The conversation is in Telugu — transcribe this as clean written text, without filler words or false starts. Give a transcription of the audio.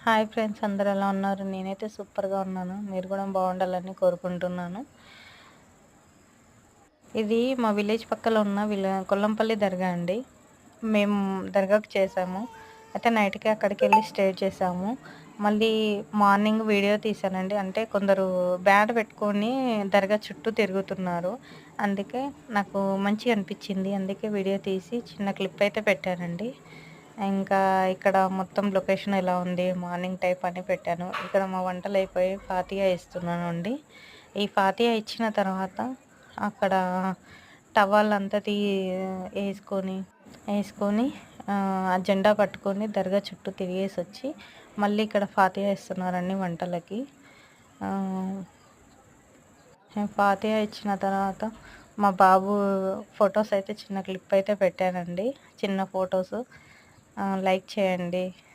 హాయ్ ఫ్రెండ్స్, అందరూ ఎలా ఉన్నారు? నేనైతే సూపర్గా ఉన్నాను. మీరు కూడా బాగుండాలని కోరుకుంటున్నాను. ఇది మా విలేజ్ పక్కన ఉన్న కొల్లంపల్లి దర్గా అండి. మేము దర్గాకు చేసాము. అయితే నైట్కి అక్కడికి వెళ్ళి స్టే చేసాము. మళ్ళీ మార్నింగ్ వీడియో తీసానండి. అంటే కొందరు బ్యాండ్ పెట్టుకొని దర్గా చుట్టూ తిరుగుతున్నారు. అందుకే నాకు మంచిగా అనిపించింది. అందుకే వీడియో తీసి చిన్న క్లిప్ అయితే పెట్టానండి. ఇంకా ఇక్కడ మొత్తం లొకేషన్ ఎలా ఉంది, మార్నింగ్ టైప్ అని పెట్టాను. ఇక్కడ మా వంటలు అయిపోయి ఫాతిహా ఇస్తున్నాను అండి. ఈ ఫాతిహా ఇచ్చిన తర్వాత అక్కడ టవల్ అంతా వేసుకొని వేసుకొని ఆ జెండా పట్టుకొని దర్గా చుట్టూ తిరిగేసి వచ్చి మళ్ళీ ఇక్కడ ఫాతిహా ఇస్తున్నారండి వంటలకి. ఫాతిహా ఇచ్చిన తర్వాత మా బాబు ఫొటోస్ అయితే చిన్న క్లిప్ అయితే పెట్టానండి. చిన్న ఫొటోస్ లైక్ చేయండి.